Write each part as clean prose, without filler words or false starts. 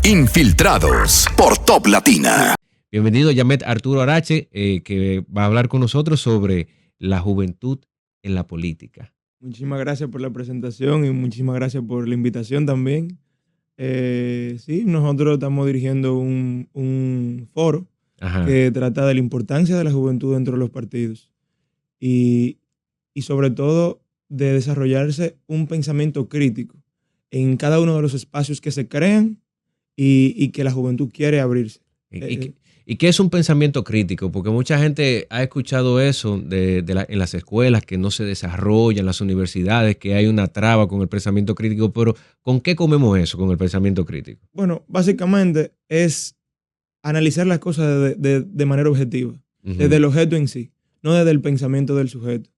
Infiltrados por Top Latina. Bienvenido Yamet Arturo Arache, que va a hablar con nosotros sobre la juventud en la política. Muchísimas gracias por la presentación y muchísimas gracias por la invitación también. Sí, nosotros estamos dirigiendo un foro que trata de la importancia de la juventud dentro de los partidos y sobre todo de desarrollarse un pensamiento crítico en cada uno de los espacios que se crean y que la juventud quiere abrirse. ¿Y qué es un pensamiento crítico? Porque mucha gente ha escuchado eso en las escuelas, que no se desarrolla en las universidades, que hay una traba con el pensamiento crítico, pero ¿con qué comemos eso, con el pensamiento crítico? Bueno, básicamente es analizar las cosas de manera objetiva, desde el objeto en sí, no desde el pensamiento del sujeto.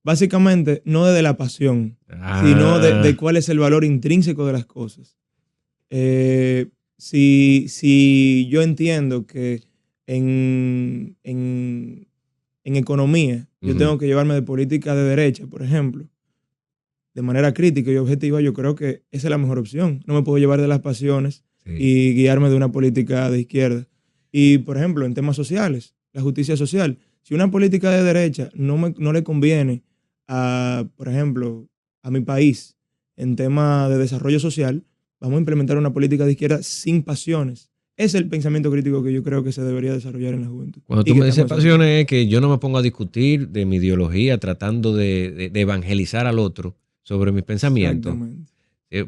Básicamente, no desde la pasión, sino de cuál es el valor intrínseco de las cosas. Si yo entiendo que en economía yo tengo que llevarme de política de derecha, por ejemplo, de manera crítica y objetiva, yo creo que esa es la mejor opción. No me puedo llevar de las pasiones y guiarme de una política de izquierda. Y, por ejemplo, en temas sociales, la justicia social, si una política de derecha no le conviene por ejemplo, a mi país en tema de desarrollo social, vamos a implementar una política de izquierda sin pasiones. Ese es el pensamiento crítico que yo creo que se debería desarrollar en la juventud. Cuando tú me dices pasiones, es que yo no me pongo a discutir de mi ideología tratando de evangelizar al otro sobre mis pensamientos. Exactamente.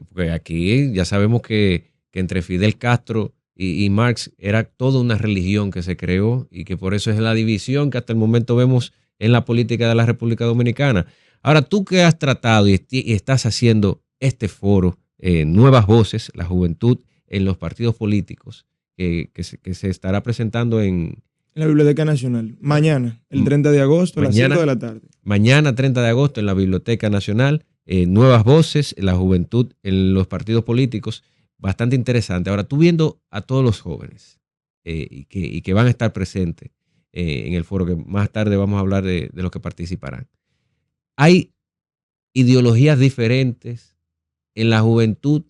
Porque aquí ya sabemos que entre Fidel Castro y Marx era toda una religión que se creó y que por eso es la división que hasta el momento vemos en la política de la República Dominicana. Ahora, tú que has tratado y estás haciendo este foro, Nuevas Voces, la juventud en los partidos políticos, que se estará presentando en la Biblioteca Nacional, mañana, el 30 de agosto, a las 5 de la tarde. Mañana, 30 de agosto, en la Biblioteca Nacional, Nuevas Voces, la juventud en los partidos políticos, bastante interesante. Ahora, tú viendo a todos los jóvenes y que van a estar presentes en el foro, que más tarde vamos a hablar de los que participarán. Hay ideologías diferentes en la juventud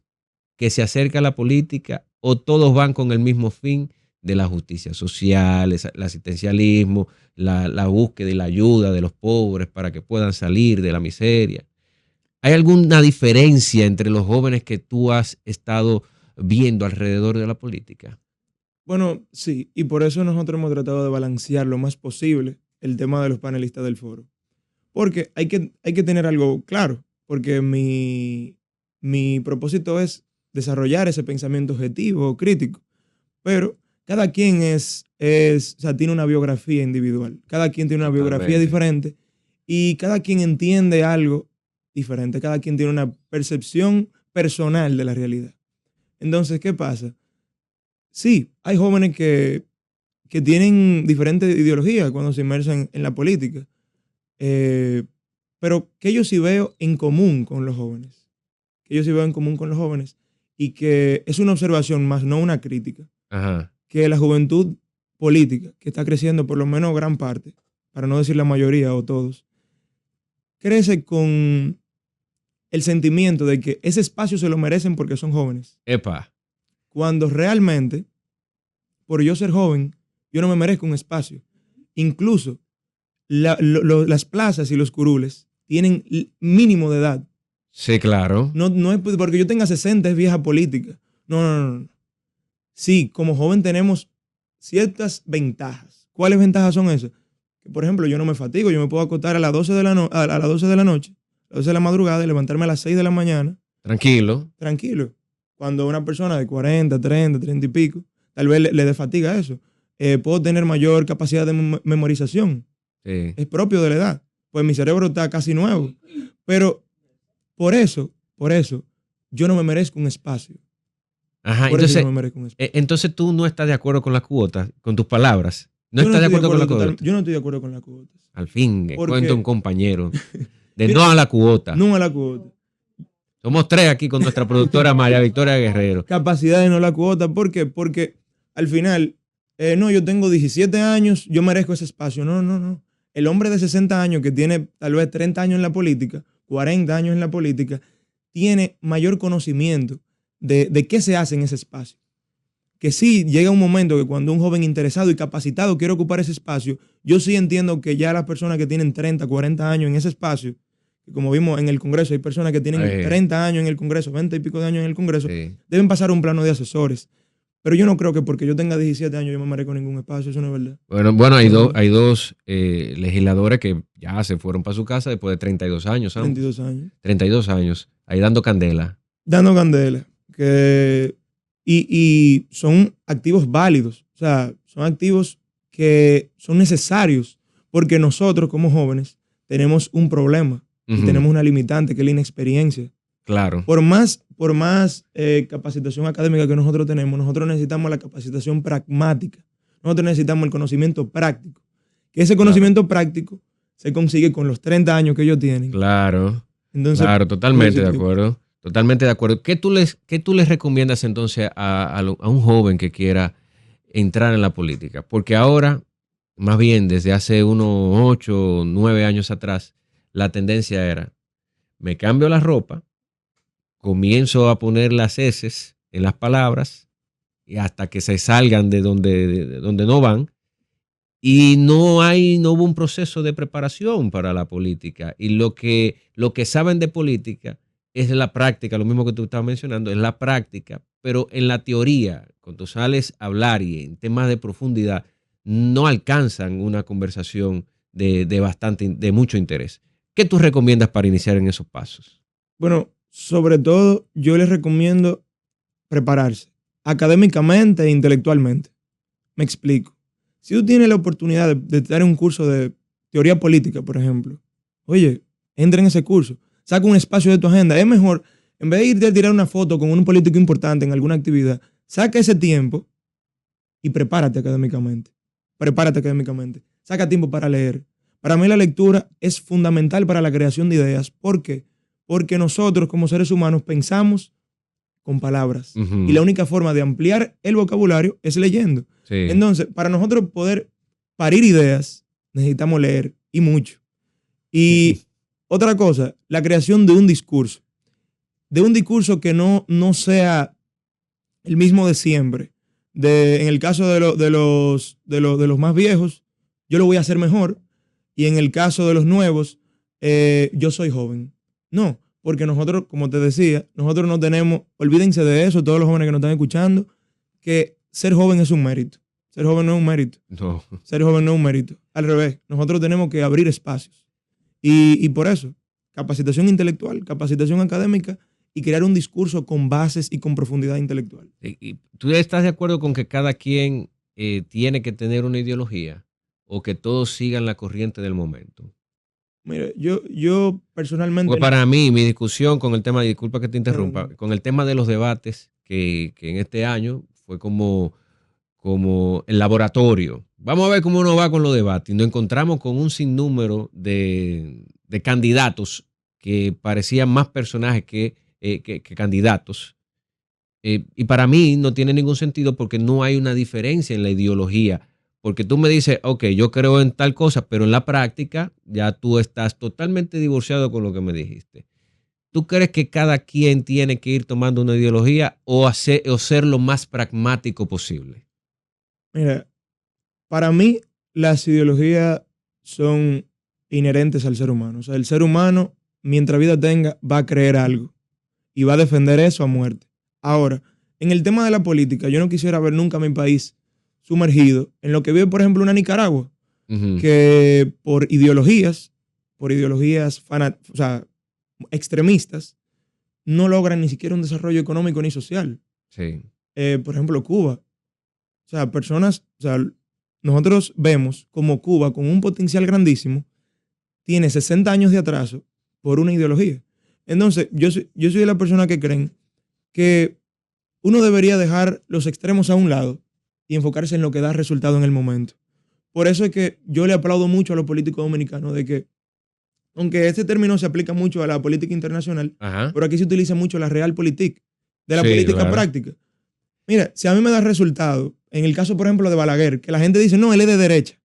que se acerca a la política, o todos van con el mismo fin de la justicia social, el asistencialismo, la búsqueda y la ayuda de los pobres para que puedan salir de la miseria. ¿Hay alguna diferencia entre los jóvenes que tú has estado viendo alrededor de la política? Bueno, sí, y por eso nosotros hemos tratado de balancear lo más posible el tema de los panelistas del foro. Porque hay que tener algo claro, porque mi propósito es desarrollar ese pensamiento objetivo, crítico, pero cada quien tiene una biografía individual, cada quien tiene una biografía diferente y cada quien entiende algo diferente, cada quien tiene una percepción personal de la realidad. Entonces, ¿qué pasa? Sí, hay jóvenes que tienen diferentes ideologías cuando se inmersan en la política, pero que yo sí veo en común con los jóvenes, y que es una observación más, no una crítica, que la juventud política, que está creciendo por lo menos gran parte, para no decir la mayoría o todos, crece con el sentimiento de que ese espacio se lo merecen porque son jóvenes. Epa. Cuando realmente, por yo ser joven, yo no me merezco un espacio. Incluso las plazas y los curules tienen mínimo de edad. Sí, claro. No es porque yo tenga 60 es vieja política. No. Sí, como joven tenemos ciertas ventajas. ¿Cuáles ventajas son esas? Que, por ejemplo, yo no me fatigo. Yo me puedo acostar a las 12 de la noche, a las 12 de la noche, a las 12 de la madrugada y levantarme a las 6 de la mañana. Tranquilo. Cuando una persona de 40, 30 y pico, tal vez le dé fatiga eso. Puedo tener mayor capacidad de memorización. Sí. Es propio de la edad. Pues mi cerebro está casi nuevo. Pero por eso, yo no me merezco un espacio. Ajá, entonces tú no estás de acuerdo con las cuotas, con tus palabras. No estás de acuerdo con la cuota. Yo no estoy de acuerdo con las cuotas. Al fin, cuento un compañero. De no a la cuota. No a la cuota. Somos 3 aquí con nuestra productora María Victoria Guerrero. Capacidad de no la cuota. ¿Por qué? Porque al final, yo tengo 17 años, yo merezco ese espacio. No. El hombre de 60 años que tiene tal vez 30 años en la política, 40 años en la política, tiene mayor conocimiento de qué se hace en ese espacio. que sí llega un momento que cuando un joven interesado y capacitado quiere ocupar ese espacio, yo sí entiendo que ya las personas que tienen 30, 40 años en ese espacio, como vimos en el Congreso, hay personas que tienen 30 años en el Congreso, 20 y pico de años en el Congreso, deben pasar un plano de asesores. Pero yo no creo que porque yo tenga 17 años yo me merezco ningún espacio, eso no es verdad. Bueno, hay dos legisladores que ya se fueron para su casa después de 32 años. 32 años. 32 años, ahí dando candela. Dando candela. Y son activos válidos, o sea, son activos que son necesarios porque nosotros como jóvenes tenemos un problema y tenemos una limitante que es la inexperiencia. Claro. Por más capacitación académica que nosotros tenemos, nosotros necesitamos la capacitación pragmática. Nosotros necesitamos el conocimiento práctico. Que ese conocimiento práctico se consigue con los 30 años que ellos tienen. Claro. Entonces, claro, totalmente de acuerdo. Totalmente de acuerdo. ¿Qué tú les recomiendas entonces a un joven que quiera entrar en la política? Porque ahora, más bien desde hace unos 8 o 9 años atrás, la tendencia era, me cambio la ropa, comienzo a poner las eses en las palabras y hasta que se salgan de donde no van. Y no hubo un proceso de preparación para la política. Y lo que saben de política es la práctica, lo mismo que tú estabas mencionando, es la práctica, pero en la teoría, cuando sales a hablar y en temas de profundidad, no alcanzan una conversación de mucho interés. ¿Qué tú recomiendas para iniciar en esos pasos? Bueno, sobre todo yo les recomiendo prepararse académicamente e intelectualmente. Me explico. Si tú tienes la oportunidad de dar un curso de teoría política, por ejemplo, oye, entra en ese curso, saca un espacio de tu agenda. Es mejor, en vez de irte a tirar una foto con un político importante en alguna actividad, saca ese tiempo y prepárate académicamente. Prepárate académicamente. Saca tiempo para leer. Para mí la lectura es fundamental para la creación de ideas. ¿Por qué? Porque nosotros como seres humanos pensamos con palabras. Y la única forma de ampliar el vocabulario es leyendo. Sí. Entonces, para nosotros poder parir ideas, necesitamos leer y mucho. Y otra cosa, la creación de un discurso. De un discurso que no sea el mismo de siempre. En el caso de los más viejos, yo lo voy a hacer mejor. Y en el caso de los nuevos, yo soy joven. No, porque nosotros, como te decía, nosotros no tenemos, olvídense de eso, todos los jóvenes que nos están escuchando, que ser joven es un mérito. Ser joven no es un mérito. No. Ser joven no es un mérito. Al revés, nosotros tenemos que abrir espacios. Y por eso, capacitación intelectual, capacitación académica y crear un discurso con bases y con profundidad intelectual. ¿Y tú estás de acuerdo con que cada quien tiene que tener una ideología o que todos sigan la corriente del momento? Mira, yo personalmente... Pues para mí, mi discusión con el tema, disculpa que te interrumpa, con el tema de los debates, que en este año fue como el laboratorio. Vamos a ver cómo nos va con los debates. Y nos encontramos con un sinnúmero de candidatos que parecían más personajes que candidatos. Y para mí no tiene ningún sentido porque no hay una diferencia en la ideología. Porque tú me dices, ok, yo creo en tal cosa, pero en la práctica ya tú estás totalmente divorciado con lo que me dijiste. ¿Tú crees que cada quien tiene que ir tomando una ideología o ser lo más pragmático posible? Mira, para mí las ideologías son inherentes al ser humano. O sea, el ser humano, mientras vida tenga, va a creer algo y va a defender eso a muerte. Ahora, en el tema de la política, yo no quisiera ver nunca a mi país sumergido en lo que vive, por ejemplo, una Nicaragua, que por ideologías extremistas, no logran ni siquiera un desarrollo económico ni social. Sí. Por ejemplo, Cuba. O sea, nosotros vemos como Cuba, con un potencial grandísimo, tiene 60 años de atraso por una ideología. Entonces, yo soy de la persona que creen que uno debería dejar los extremos a un lado y enfocarse en lo que da resultado en el momento. Por eso es que yo le aplaudo mucho a los políticos dominicanos de que, aunque este término se aplica mucho a la política internacional, pero aquí se utiliza mucho la realpolitik, de la política práctica. Mira, si a mí me da resultado, en el caso, por ejemplo, de Balaguer, que la gente dice, no, él es de derecha,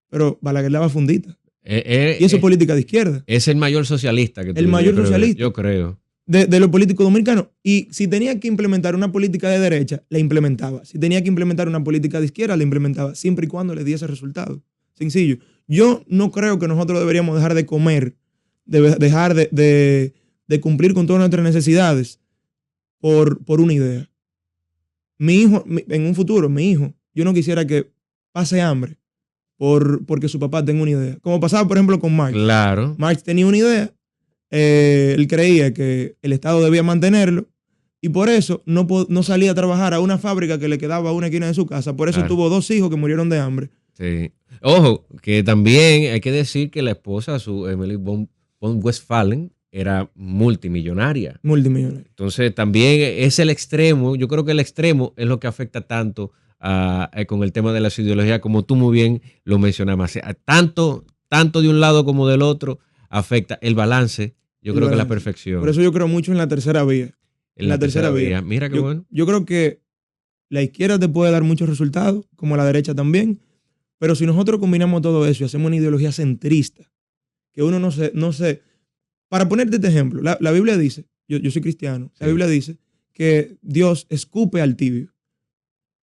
pero Balaguer daba fundita. Y eso es política de izquierda. Es el mayor socialista que el mayor socialista. Yo creo. de los políticos dominicanos. Y si tenía que implementar una política de derecha, la implementaba. Si tenía que implementar una política de izquierda, la implementaba, siempre y cuando le diese resultado. Sencillo. Yo no creo que nosotros deberíamos dejar de comer, dejar de cumplir con todas nuestras necesidades por una idea. Mi hijo, en un futuro, mi hijo, yo no quisiera que pase hambre porque su papá tenga una idea. Como pasaba, por ejemplo, con Marx. Claro. Marx tenía una idea, él creía que el Estado debía mantenerlo y por eso no salía a trabajar a una fábrica que le quedaba a una esquina de su casa. Por eso Claro. tuvo 2 hijos que murieron de hambre. Sí. Ojo, que también hay que decir que la esposa, su Emily von Westphalen, era multimillonaria. Multimillonario. Entonces también es el extremo. Yo creo que el extremo es lo que afecta tanto con el tema de las ideologías, como tú muy bien lo mencionabas. Tanto de un lado como del otro afecta el balance. Yo creo que la perfección. Por eso yo creo mucho en la tercera vía. En la tercera vía. Mira qué bueno. Yo creo que la izquierda te puede dar muchos resultados, como la derecha también, pero si nosotros combinamos todo eso y hacemos una ideología centrista, que uno no se. Para ponerte este ejemplo, la Biblia dice, yo soy cristiano, la Biblia dice que Dios escupe al tibio.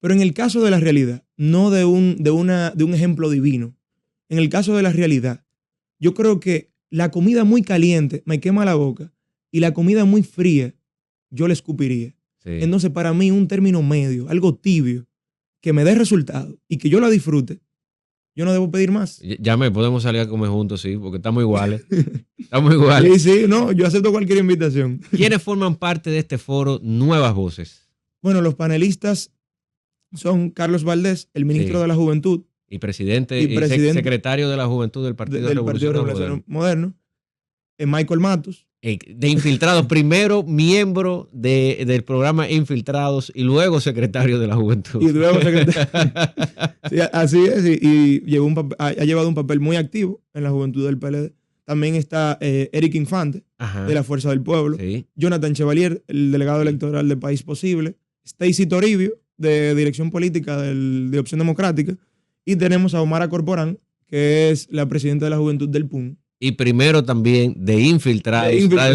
Pero en el caso de la realidad, no de un ejemplo divino, en el caso de la realidad, yo creo que la comida muy caliente me quema la boca y la comida muy fría yo la escupiría. Sí. Entonces, para mí, un término medio, algo tibio, que me dé resultado y que yo la disfrute, yo no debo pedir más. Ya podemos salir a comer juntos, sí, porque estamos iguales. Estamos iguales. Sí, no, yo acepto cualquier invitación. ¿Quiénes forman parte de este foro Nuevas Voces? Bueno, los panelistas son Carlos Valdés, el ministro de la Juventud. Y presidente y secretario de la Juventud del Partido Revolucionario Moderno. Michael Matos. De Infiltrados, primero miembro del programa Infiltrados y luego secretario de la Juventud. Y luego secretario. Sí, así es, y ha llevado un papel muy activo en la juventud del PLD. También está Eric Infante, de la Fuerza del Pueblo. Sí. Jonathan Chevalier, el delegado electoral de País Posible. Stacy Toribio, de Dirección Política de Opción Democrática. Y tenemos a Omara Corporán, que es la presidenta de la Juventud del PUN. Y primero también de Infiltrados.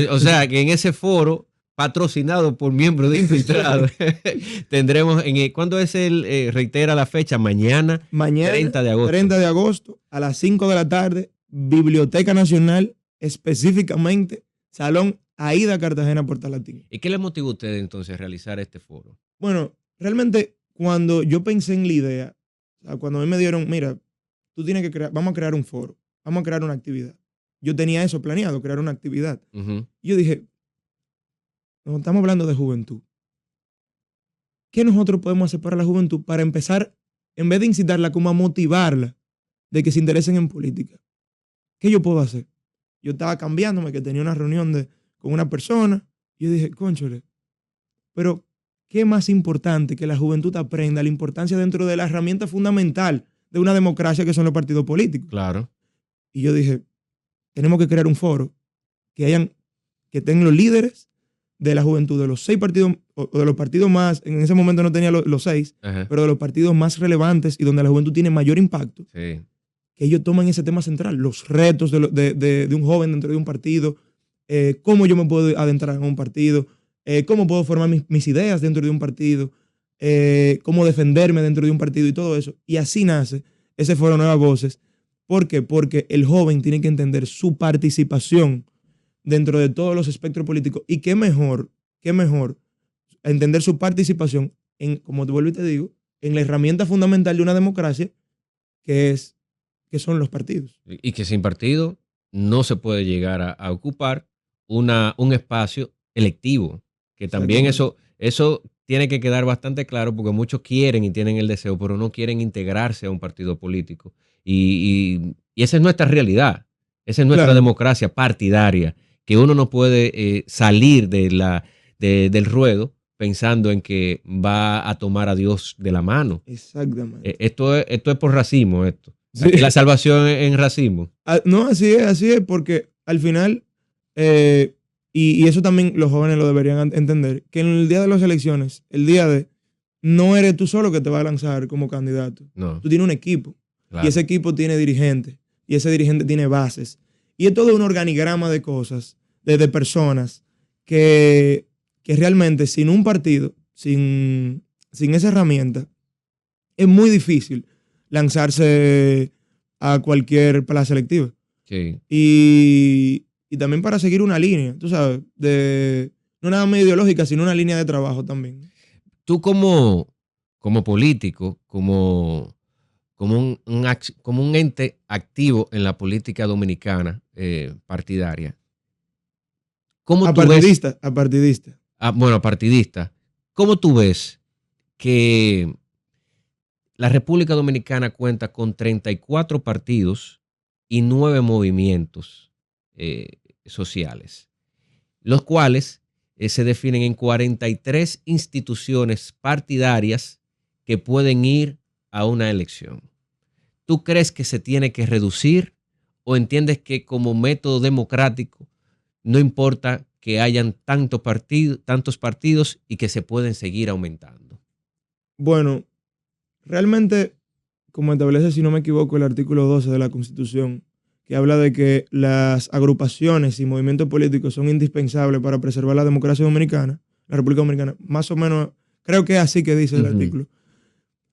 O sea, que en ese foro, patrocinado por miembros de Infiltrados, tendremos, ¿cuándo es reitera la fecha? Mañana 30 de agosto. 30 de agosto, a las 5 de la tarde, Biblioteca Nacional, específicamente, Salón Aida Cartagena, Puerto Latín. ¿Y qué le motivó a usted entonces a realizar este foro? Bueno, realmente, cuando yo pensé en la idea, o sea, cuando a mí me dieron, mira, tú tienes que vamos a crear un foro, vamos a crear una actividad. Yo tenía eso planeado, crear una actividad. Y yo dije, no, estamos hablando de juventud. ¿Qué nosotros podemos hacer para la juventud para empezar, en vez de incitarla, como a motivarla de que se interesen en política? ¿Qué yo puedo hacer? Yo estaba cambiándome, que tenía una reunión con una persona, y yo dije, cónchole, pero ¿qué más importante que la juventud aprenda la importancia dentro de la herramienta fundamental de una democracia que son los partidos políticos? Claro. Y yo dije, tenemos que crear un foro que tengan los líderes de la juventud de los 6 partidos, o de los partidos más, en ese momento no tenía los 6, pero de los partidos más relevantes y donde la juventud tiene mayor impacto, sí, que ellos toman ese tema central, los retos de un joven dentro de un partido, cómo yo me puedo adentrar en un partido, cómo puedo formar mis ideas dentro de un partido, cómo defenderme dentro de un partido y todo eso. Y así nace ese foro Nuevas Voces. ¿Por qué? Porque el joven tiene que entender su participación dentro de todos los espectros políticos. Y qué mejor entender su participación en, como te vuelvo y te digo, en la herramienta fundamental de una democracia, que son los partidos. Y que sin partido no se puede llegar a ocupar un espacio electivo. Que también eso tiene que quedar bastante claro, porque muchos quieren y tienen el deseo, pero no quieren integrarse a un partido político. Y esa es nuestra realidad, esa es nuestra democracia partidaria, que uno no puede salir del ruedo pensando en que va a tomar a Dios de la mano. Exactamente. Esto es por racismo, esto. Sí. La salvación en racismo. No, así es, porque al final, y eso también los jóvenes lo deberían entender, que en el día de las elecciones, no eres tú solo que te va a lanzar como candidato. No. Tú tienes un equipo. Claro. Y ese equipo tiene dirigentes. Y ese dirigente tiene bases. Y es todo un organigrama de cosas, de personas que realmente sin un partido, sin esa herramienta, es muy difícil lanzarse a cualquier plaza electiva. Sí. Y también para seguir una línea, tú sabes, no nada más ideológica, sino una línea de trabajo también. Tú como político, como un ente activo en la política dominicana partidaria, ¿cómo tú ves, Apartidista. bueno, partidista, cómo tú ves que la República Dominicana cuenta con 34 partidos y 9 movimientos sociales, los cuales se definen en 43 instituciones partidarias que pueden ir a una elección? ¿Tú crees que se tiene que reducir o entiendes que como método democrático no importa que hayan tantos partidos y que se pueden seguir aumentando? Bueno, realmente, como establece, si no me equivoco, el artículo 12 de la Constitución, que habla de que las agrupaciones y movimientos políticos son indispensables para preservar la democracia dominicana, la República Dominicana, más o menos, creo que es así que dice el artículo.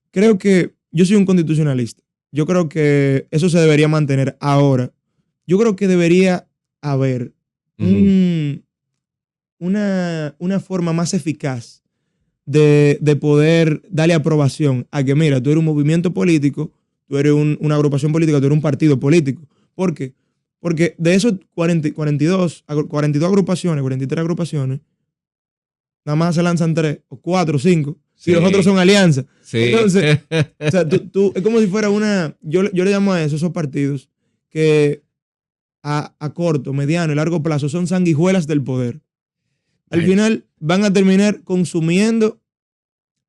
Creo que yo soy un constitucionalista. Yo creo que eso se debería mantener. Ahora, yo creo que debería haber una forma más eficaz de poder darle aprobación a que, mira, tú eres un movimiento político, tú eres una agrupación política, tú eres un partido político. ¿Por qué? Porque de esos 42 agrupaciones, 43 agrupaciones, nada más se lanzan 3 o 4 o 5 y los otros son alianzas. Sí. Entonces, o sea, es como si fuera yo le llamo a eso, esos partidos que a corto, mediano y largo plazo son sanguijuelas del poder. Al final van a terminar consumiendo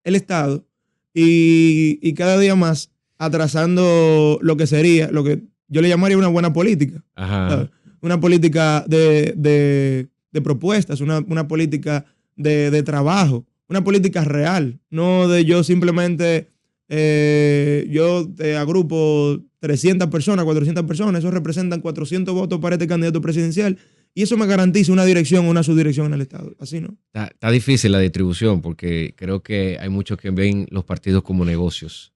el Estado y cada día más atrasando lo que sería, lo que yo le llamaría una buena política. Ajá. Una política de propuestas, una política de trabajo, una política real, no de yo simplemente, yo te agrupo 300 personas, 400 personas, eso representan 400 votos para este candidato presidencial y eso me garantiza una dirección o una subdirección en el Estado. Así no. Está difícil la distribución porque creo que hay muchos que ven los partidos como negocios,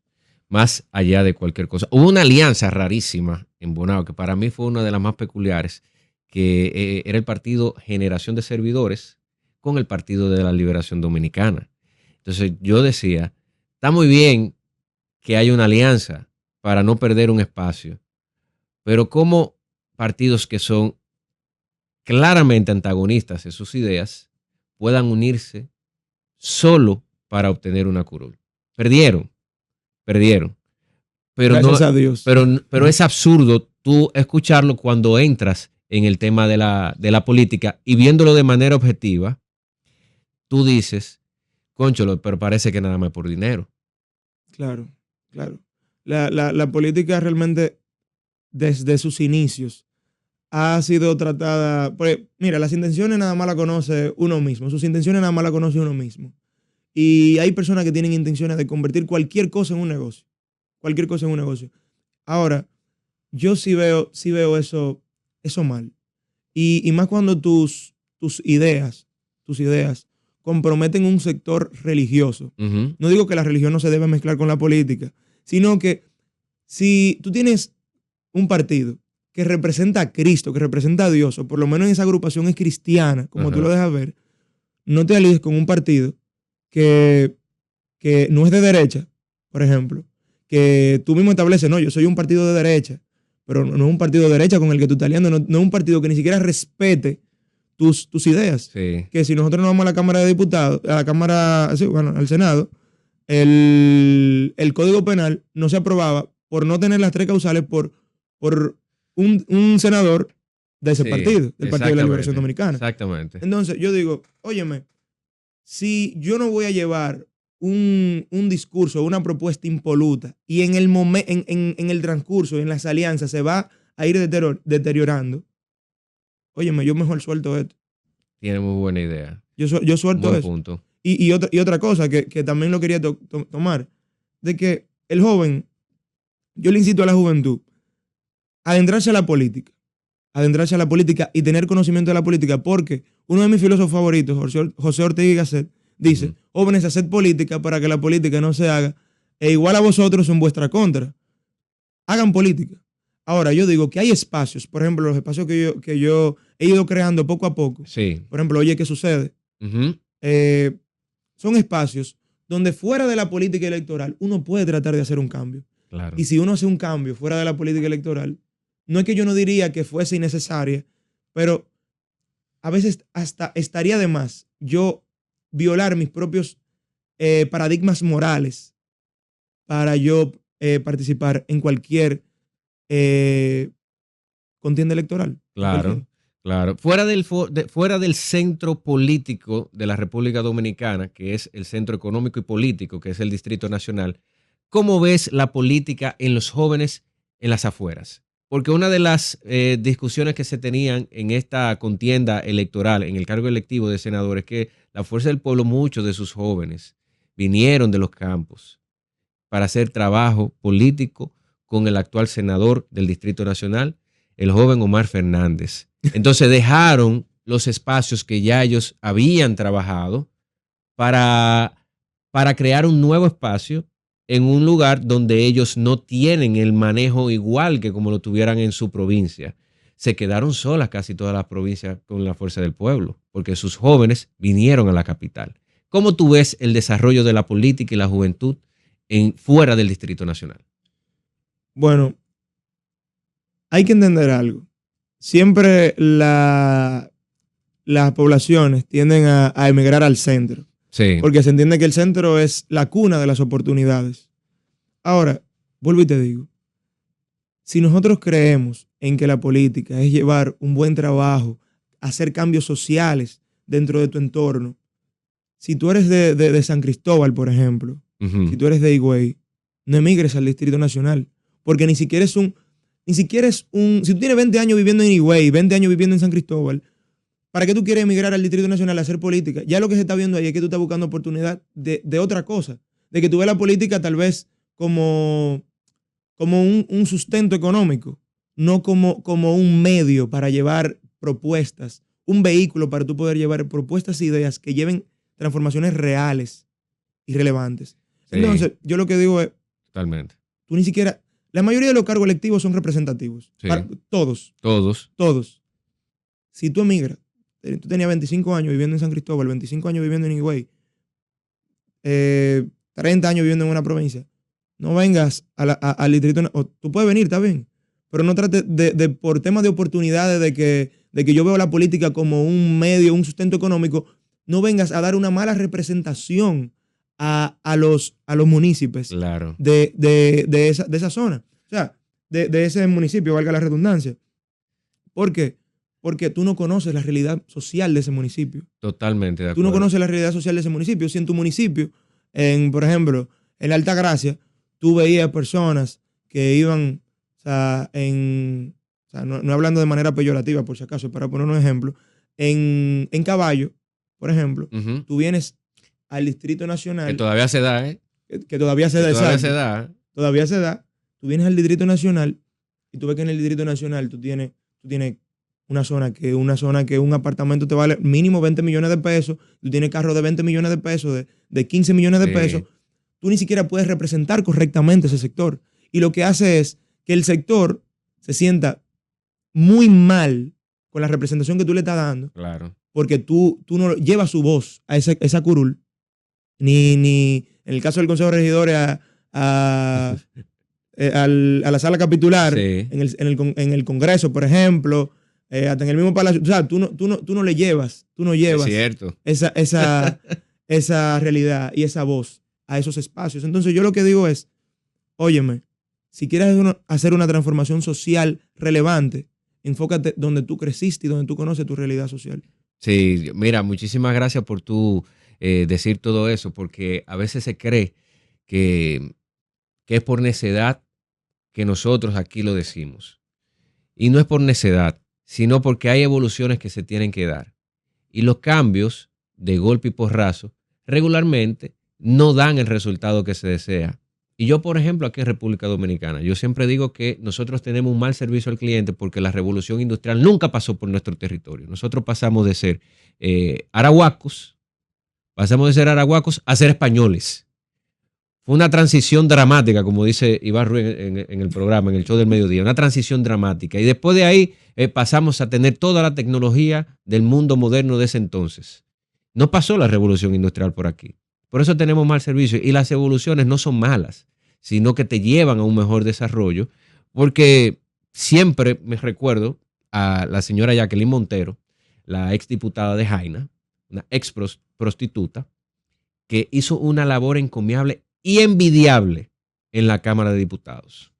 más allá de cualquier cosa. Hubo una alianza rarísima en Bonao, que para mí fue una de las más peculiares, que era el partido Generación de Servidores con el Partido de la Liberación Dominicana. Entonces yo decía, está muy bien que haya una alianza para no perder un espacio, pero como partidos que son claramente antagonistas en sus ideas puedan unirse solo para obtener una curul. Perdieron. Pero Gracias a Dios. Pero es absurdo tú escucharlo cuando entras en el tema de la política y viéndolo de manera objetiva, tú dices, cónchalo, pero parece que nada más por dinero. Claro. La política realmente desde sus inicios ha sido tratada, pues, mira, las intenciones nada más las conoce uno mismo, sus intenciones nada más las conoce uno mismo. Y hay personas que tienen intenciones de convertir cualquier cosa en un negocio. Ahora, yo sí veo eso mal. Y más cuando tus ideas comprometen un sector religioso. Uh-huh. No digo que la religión no se debe mezclar con la política, sino que si tú tienes un partido que representa a Cristo, que representa a Dios, o por lo menos en esa agrupación es cristiana, como tú lo dejas ver, no te alíes con un partido que no es de derecha, por ejemplo, que tú mismo estableces, no, yo soy un partido de derecha, pero no es un partido de derecha con el que tú estás aliando, no es un partido que ni siquiera respete tus ideas. Sí. Que si nosotros nos vamos a la Cámara de Diputados, a la Cámara, sí, bueno, al Senado, el Código Penal no se aprobaba por no tener las 3 causales por un senador de ese partido, del Partido de la Liberación Dominicana. Exactamente. Entonces, yo digo, óyeme, si yo no voy a llevar un discurso, una propuesta impoluta, y en el transcurso, en las alianzas, se va a ir deteriorando, óyeme, yo mejor suelto esto. Tiene muy buena idea. Yo suelto Buen eso. Punto. Y otra cosa que también lo quería tomar, de que el joven, yo le incito a la juventud a adentrarse a la política, adentrarse a la política y tener conocimiento de la política, porque uno de mis filósofos favoritos, José Ortega y Gasset, dice, jóvenes, haced política para que la política no se haga e igual a vosotros en vuestra contra. Hagan política. Ahora, yo digo que hay espacios, por ejemplo, los espacios que yo he ido creando poco a poco. Sí. Por ejemplo, Oye, ¿qué sucede? Son espacios donde fuera de la política electoral uno puede tratar de hacer un cambio. Claro. Y si uno hace un cambio fuera de la política electoral, no es que yo no diría que fuese innecesaria, pero a veces hasta estaría de más yo violar mis propios paradigmas morales para yo participar en cualquier contienda electoral. Claro, claro. Fuera del centro político de la República Dominicana, que es el centro económico y político, que es el Distrito Nacional, ¿cómo ves la política en los jóvenes en las afueras? Porque una de las discusiones que se tenían en esta contienda electoral, en el cargo electivo de senadores, es que la Fuerza del Pueblo, muchos de sus jóvenes vinieron de los campos para hacer trabajo político con el actual senador del Distrito Nacional, el joven Omar Fernández. Entonces dejaron los espacios que ya ellos habían trabajado para crear un nuevo espacio en un lugar donde ellos no tienen el manejo igual que como lo tuvieran en su provincia. Se quedaron solas casi todas las provincias con la Fuerza del Pueblo, porque sus jóvenes vinieron a la capital. ¿Cómo tú ves el desarrollo de la política y la juventud fuera del Distrito Nacional? Bueno, hay que entender algo. Siempre las poblaciones tienden a emigrar al centro. Sí. Porque se entiende que el centro es la cuna de las oportunidades. Ahora, vuelvo y te digo, si nosotros creemos en que la política es llevar un buen trabajo, hacer cambios sociales dentro de tu entorno, si tú eres de San Cristóbal, por ejemplo, si tú eres de Higüey, no emigres al Distrito Nacional, porque ni siquiera es un, si tú tienes 20 años viviendo en Higüey, 20 años viviendo en San Cristóbal, ¿para qué tú quieres emigrar al Distrito Nacional a hacer política? Ya lo que se está viendo ahí es que tú estás buscando oportunidad de otra cosa, de que tú ves la política tal vez como un sustento económico, no como un medio para llevar propuestas, un vehículo para tú poder llevar propuestas e ideas que lleven transformaciones reales y relevantes. Sí. Entonces, yo lo que digo es, totalmente, tú ni siquiera, la mayoría de los cargos electivos son representativos. Sí. Todos. Si tú emigras, tú tenías 25 años viviendo en San Cristóbal, 25 años viviendo en Higüey, 30 años viviendo en una provincia, no vengas al distrito, o tú puedes venir, está bien, pero no trates de por temas de oportunidades, de que yo veo la política como un medio, un sustento económico, no vengas a dar una mala representación a los municipios, claro, de esa zona, o sea, de ese municipio, valga la redundancia. ¿Por qué? Porque tú no conoces la realidad social de ese municipio. Totalmente de acuerdo. Tú no conoces la realidad social de ese municipio. Si en tu municipio, por ejemplo, en la Altagracia, tú veías personas que iban, no hablando de manera peyorativa, por si acaso, para poner un ejemplo, en caballo, por ejemplo, tú vienes al Distrito Nacional. Que todavía se da, ¿eh? Que todavía se da, exacto. Todavía se da. Tú vienes al Distrito Nacional y tú ves que en el Distrito Nacional tú tienes una zona que un apartamento te vale mínimo 20 millones de pesos, tú tienes carro de 20 millones de pesos, de 15 millones de pesos, tú ni siquiera puedes representar correctamente ese sector. Y lo que hace es que el sector se sienta muy mal con la representación que tú le estás dando, claro, porque tú no llevas su voz a esa curul, ni en el caso del Consejo de Regidores a la sala capitular, sí, en el Congreso, por ejemplo, hasta en el mismo palacio. O sea, tú no llevas es cierto, esa realidad y esa voz a esos espacios. Entonces yo lo que digo es, óyeme, si quieres hacer una transformación social relevante, enfócate donde tú creciste y donde tú conoces tu realidad social. Sí, mira, muchísimas gracias por tú decir todo eso, porque a veces se cree que es por necedad que nosotros aquí lo decimos. Y no es por necedad, sino porque hay evoluciones que se tienen que dar. Y los cambios de golpe y porrazo regularmente no dan el resultado que se desea. Y yo, por ejemplo, aquí en República Dominicana, yo siempre digo que nosotros tenemos un mal servicio al cliente porque la revolución industrial nunca pasó por nuestro territorio. Nosotros pasamos de ser arahuacos a ser españoles. Fue una transición dramática, como dice Iván Ruiz en el programa, en el show del mediodía, una transición dramática. Y después de ahí pasamos a tener toda la tecnología del mundo moderno de ese entonces. No pasó la revolución industrial por aquí. Por eso tenemos mal servicio. Y las evoluciones no son malas, sino que te llevan a un mejor desarrollo. Porque siempre me recuerdo a la señora Jacqueline Montero, la exdiputada de Jaina, una ex prostituta, que hizo una labor encomiable y envidiable en la Cámara de Diputados.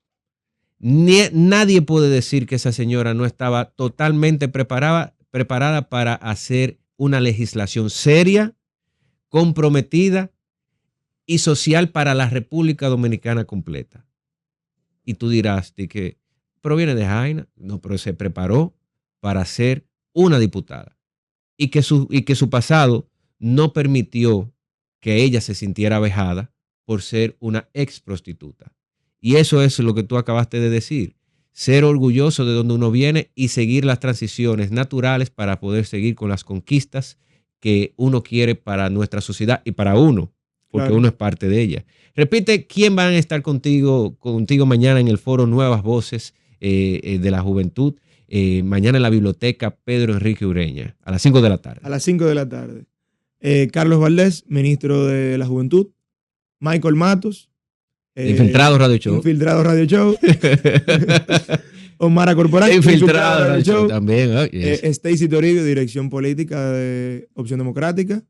Nadie puede decir que esa señora no estaba totalmente preparada para hacer una legislación seria, comprometida y social para la República Dominicana completa. Y tú dirás que proviene de Jaina, no, pero se preparó para ser una diputada y que su pasado no permitió que ella se sintiera vejada por ser una ex prostituta. Y eso es lo que tú acabaste de decir, ser orgulloso de donde uno viene y seguir las transiciones naturales para poder seguir con las conquistas que uno quiere para nuestra sociedad y para uno, porque claro, uno es parte de ella. Repite, ¿quién van a estar contigo mañana en el foro Nuevas Voces de la Juventud? Mañana en la biblioteca Pedro Enrique Ureña, a las 5 de la tarde. A las 5 de la tarde. Carlos Valdés, ministro de la Juventud. Michael Matos. Infiltrado Radio Show. Infiltrado Radio Show. Omar Corporal. Infiltrado Radio Show también. Oh, yes. Stacy Toribio, Dirección Política de Opción Democrática.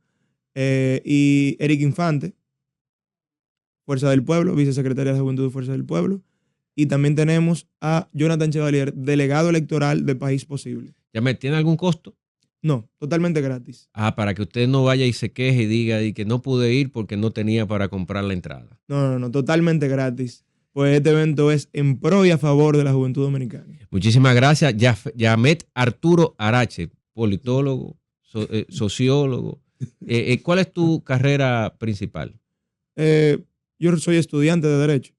Y Eric Infante, Fuerza del Pueblo, vicesecretaria de Juventud de Fuerza del Pueblo. Y también tenemos a Jonathan Chevalier, delegado electoral de País Posible. ¿Tiene algún costo? No, totalmente gratis. Para que usted no vaya y se queje y diga y que no pude ir porque no tenía para comprar la entrada. No, totalmente gratis. Pues este evento es en pro y a favor de la juventud dominicana. Muchísimas gracias. Yamet Arturo Arache, politólogo, sociólogo. ¿Cuál es tu carrera principal? Yo soy estudiante de Derecho,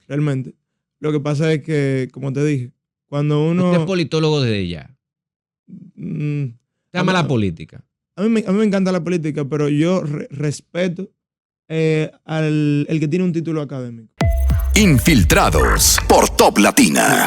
realmente. Lo que pasa es que, como te dije, cuando uno... Usted es politólogo desde ya. ¿Te ama la política? A mí me encanta la política, pero yo respeto el que tiene un título académico. Infiltrados por Top Latina.